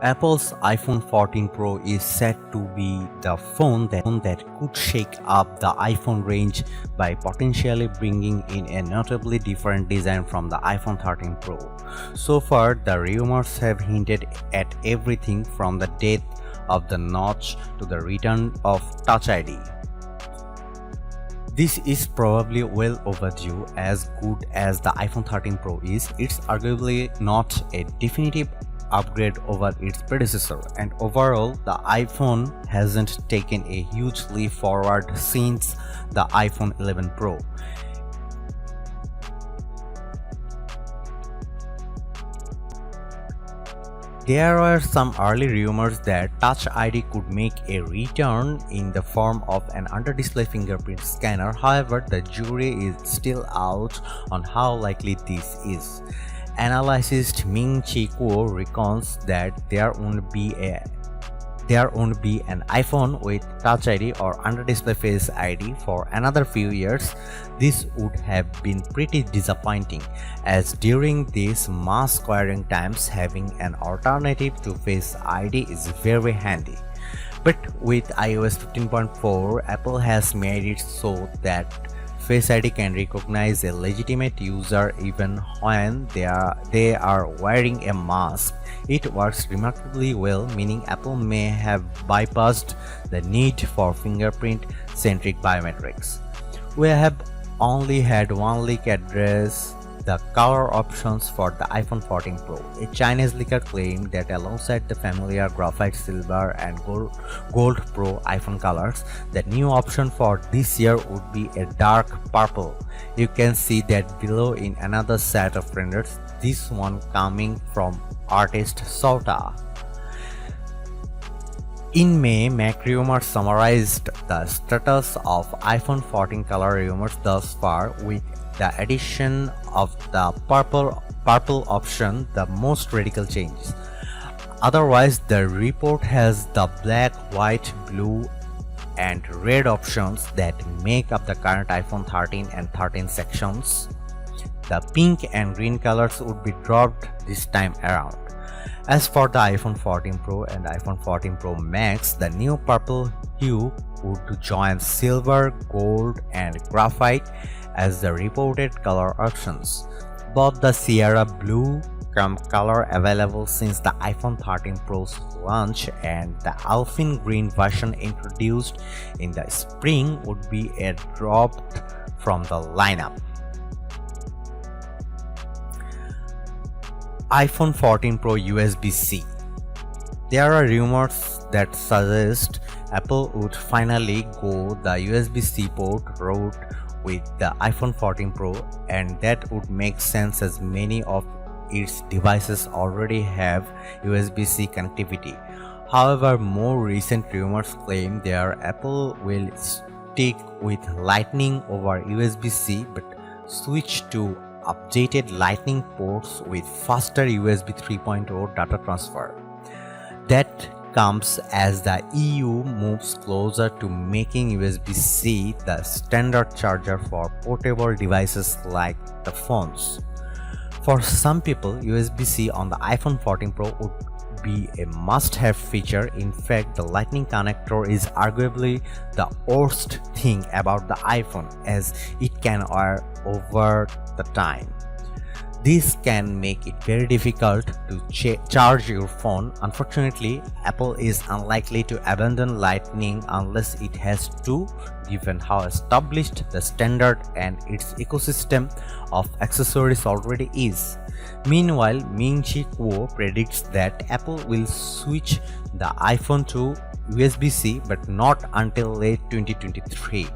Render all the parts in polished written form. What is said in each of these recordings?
Apple's iPhone 14 Pro is said to be the phone that could shake up the iPhone range by potentially bringing in a notably different design from the iPhone 13 Pro. So far, the rumors have hinted at everything from the death of the notch to the return of Touch ID. This is probably well overdue. As good as the iPhone 13 Pro is, it's arguably not a definitive upgrade over its predecessor, and overall the iPhone hasn't taken a huge leap forward since the iPhone 11 Pro. There were some early rumors that Touch ID could make a return in the form of an under-display fingerprint scanner. However, the jury is still out on how likely this is. Analyst Ming-Chi Kuo reckons that there won't be an iPhone with Touch ID or under-display Face ID for another few years. This would have been pretty disappointing, as during these mass acquiring times, having an alternative to Face ID is very handy. But with iOS 15.4, Apple has made it so that Face ID can recognize a legitimate user even when they are wearing a mask. It works remarkably well, meaning Apple may have bypassed the need for fingerprint-centric biometrics. We have only had one leak address the color options for the iPhone 14 Pro. A Chinese leaker claimed that alongside the familiar graphite silver and gold Pro iPhone colors, the new option for this year would be a dark purple. You can see that below in another set of renders, this one coming from artist Sota. In May, Mac Rumors summarized the status of iPhone 14 color rumors thus far, with the addition of the purple option the most radical changes. Otherwise, the report has the black, white, blue, and red options that make up the current iPhone 13 and 13 sections. The pink and green colors would be dropped this time around. As for the iPhone 14 Pro and iPhone 14 Pro Max, the new purple hue would join silver, gold, and graphite as the reported color options. Both the Sierra Blue color available since the iPhone 13 Pro's launch and the Alpine Green version introduced in the spring would be dropped from the lineup. iPhone 14 Pro USB-C. There are rumors that suggest Apple would finally go the USB-C port route with the iPhone 14 Pro, and that would make sense as many of its devices already have USB-C connectivity. However, more recent rumors claim that Apple will stick with Lightning over USB-C but switch to updated Lightning ports with faster USB 3.0 data transfer. That comes as the EU moves closer to making USB-C the standard charger for portable devices like the phones. For some people, USB-C on the iPhone 14 Pro would be a must-have feature. In fact, the Lightning connector is arguably the worst thing about the iPhone, as it can wear over the time. This can make it very difficult to charge your phone. Unfortunately, Apple is unlikely to abandon Lightning unless it has to, given how established the standard and its ecosystem of accessories already is. Meanwhile, Ming-Chi Kuo predicts that Apple will switch the iPhone to USB-C but not until late 2023.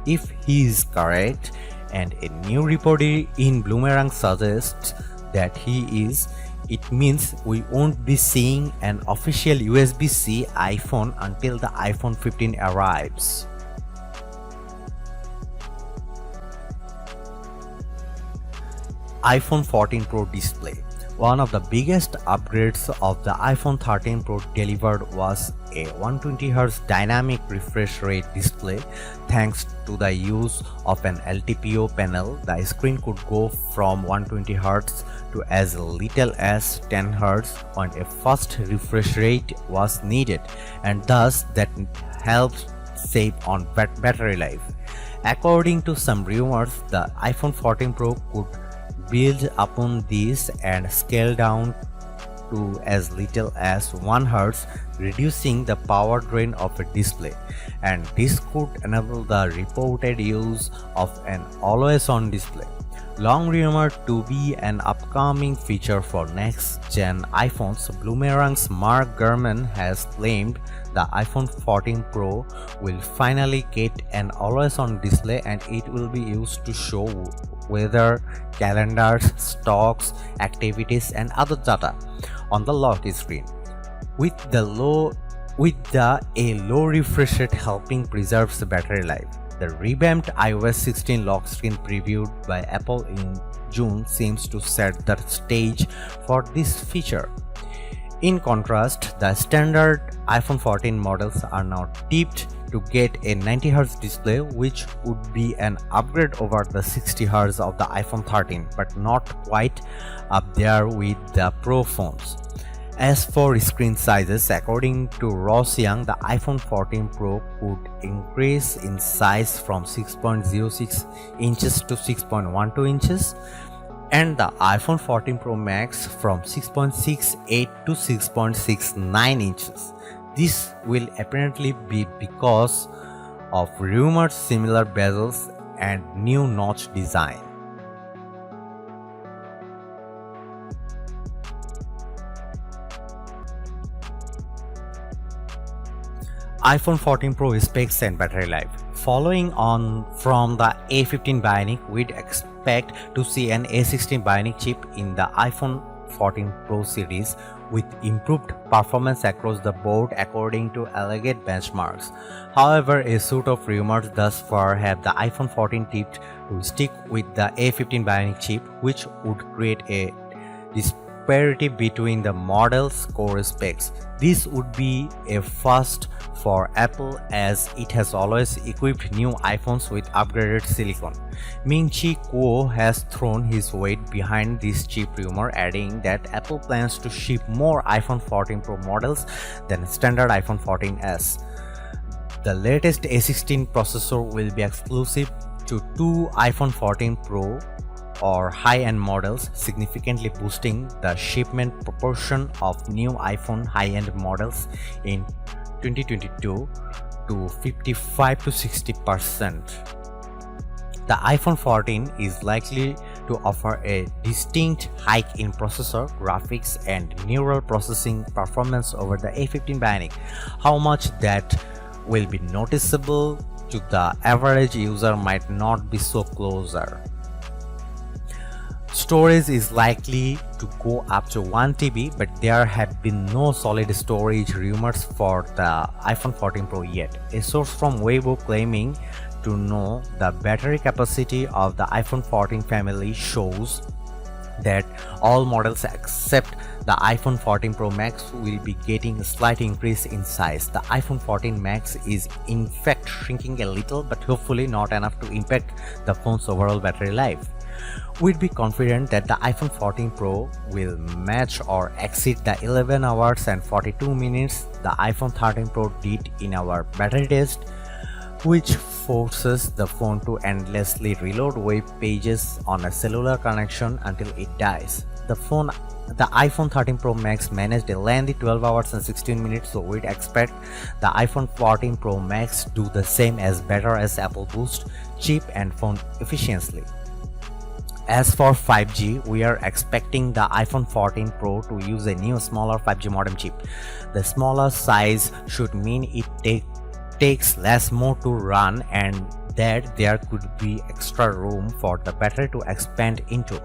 If he is correct, and a new report in Bloomerang suggests that he is, it means we won't be seeing an official USB-C iPhone until the iPhone 15 arrives. iPhone 14 Pro display. One of the biggest upgrades of the iPhone 13 Pro delivered was a 120Hz dynamic refresh rate display. Thanks to the use of an LTPO panel, the screen could go from 120Hz to as little as 10Hz when a fast refresh rate was needed, and thus that helps save on battery life. According to some rumors, the iPhone 14 Pro could build upon this and scale down to as little as 1 Hz, reducing the power drain of a display, and this could enable the reported use of an always-on display. Long rumored to be an upcoming feature for next-gen iPhones, Bloomerang's Mark Gurman has claimed the iPhone 14 Pro will finally get an always-on display, and it will be used to show weather, calendars, stocks, activities, and other data on the lock screen. With a low refresh rate helping preserve the battery life. The revamped iOS 16 lock screen previewed by Apple in June seems to set the stage for this feature. In contrast, the standard iPhone 14 models are now tipped to get a 90Hz display, which would be an upgrade over the 60Hz of the iPhone 13, but not quite up there with the Pro phones. As for screen sizes, according to Ross Young, the iPhone 14 Pro could increase in size from 6.06 inches to 6.12 inches, and the iPhone 14 Pro Max from 6.68 to 6.69 inches. This will apparently be because of rumored similar bezels and new notch design. iPhone 14 Pro specs and battery life. Following on from the A15 Bionic, we'd expect to see an A16 Bionic chip in the iPhone 14 Pro series with improved performance across the board according to alleged benchmarks. However, a suite of rumors thus far have the iPhone 14 tipped to stick with the A15 Bionic chip, which would create a disparity between the model's core specs. This would be a first for Apple, as it has always equipped new iPhones with upgraded silicon. Ming-Chi Kuo has thrown his weight behind this chip rumor, adding that Apple plans to ship more iPhone 14 Pro models than standard iPhone 14s. The latest A16 processor will be exclusive to two iPhone 14 Pro or high-end models, significantly boosting the shipment proportion of new iPhone high-end models in 2022 to 55 to 60%. The iPhone 14 is likely to offer a distinct hike in processor, graphics, and neural processing performance over the A15 Bionic. How much that will be noticeable to the average user might not be so closer. Storage is likely to go up to 1 TB, but there have been no solid storage rumors for the iPhone 14 Pro yet. A source from Weibo claiming to know the battery capacity of the iPhone 14 family shows that all models except the iPhone 14 Pro Max will be getting a slight increase in size. The iPhone 14 Max is in fact shrinking a little, but hopefully not enough to impact the phone's overall battery life. We'd be confident that the iPhone 14 Pro will match or exceed the 11 hours and 42 minutes the iPhone 13 Pro did in our battery test, which forces the phone to endlessly reload web pages on a cellular connection until it dies. The iPhone 13 Pro Max managed a lengthy 12 hours and 16 minutes, so we'd expect the iPhone 14 Pro Max do the same as better as Apple boost chip and phone efficiently. As for 5G, we are expecting the iPhone 14 Pro to use a new smaller 5G modem chip. The smaller size should mean it takes less more to run, and that there could be extra room for the battery to expand into.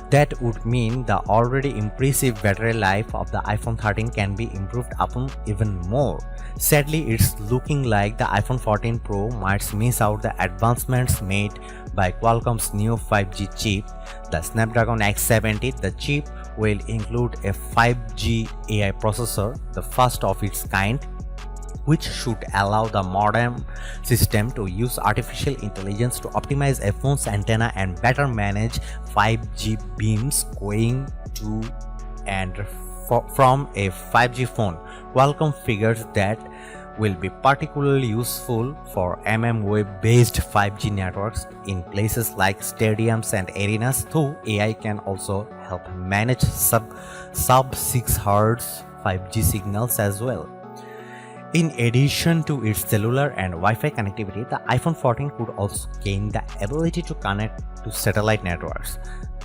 That would mean the already impressive battery life of the iPhone 13 can be improved upon even more. Sadly, it's looking like the iPhone 14 Pro might miss out the advancements made by Qualcomm's new 5G chip, the Snapdragon X70. The chip will include a 5G AI processor, the first of its kind, which should allow the modern system to use artificial intelligence to optimize a phone's antenna and better manage 5G beams going to and from a 5G phone. Qualcomm figures that will be particularly useful for mmWave-based 5G networks in places like stadiums and arenas, though AI can also help manage sub 6 Hz 5G signals as well. In addition to its cellular and Wi-Fi connectivity, the iPhone 14 could also gain the ability to connect to satellite networks.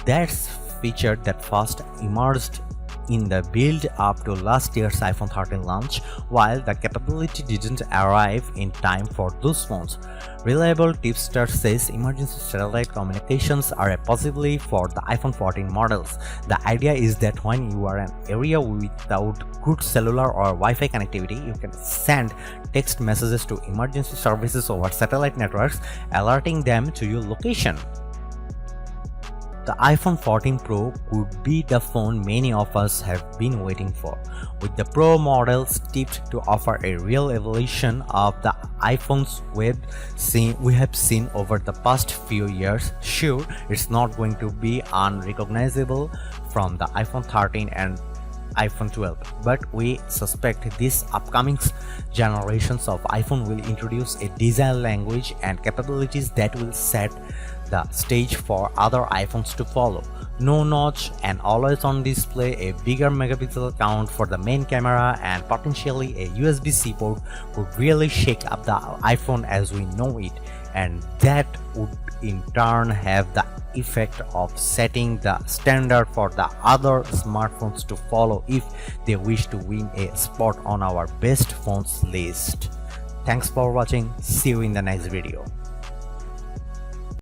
That's feature that first emerged in the build-up to last year's iPhone 13 launch, while the capability didn't arrive in time for those phones. Reliable tipster says emergency satellite communications are a possibility for the iPhone 14 models. The idea is that when you are in an area without good cellular or Wi-Fi connectivity, you can send text messages to emergency services over satellite networks, alerting them to your location. The iPhone 14 Pro could be the phone many of us have been waiting for, with the Pro model tipped to offer a real evolution of the iPhone's we have seen over the past few years. Sure, it's not going to be unrecognizable from the iPhone 13 and iPhone 12, but we suspect these upcoming generations of iPhone will introduce a design language and capabilities that will set the stage for other iPhones to follow. No notch and always on display, a bigger megapixel count for the main camera, and potentially a USB-C port could really shake up the iPhone as we know it, and that would in turn have the effect of setting the standard for the other smartphones to follow if they wish to win a spot on our best phones list. Thanks for watching. See you in the next video.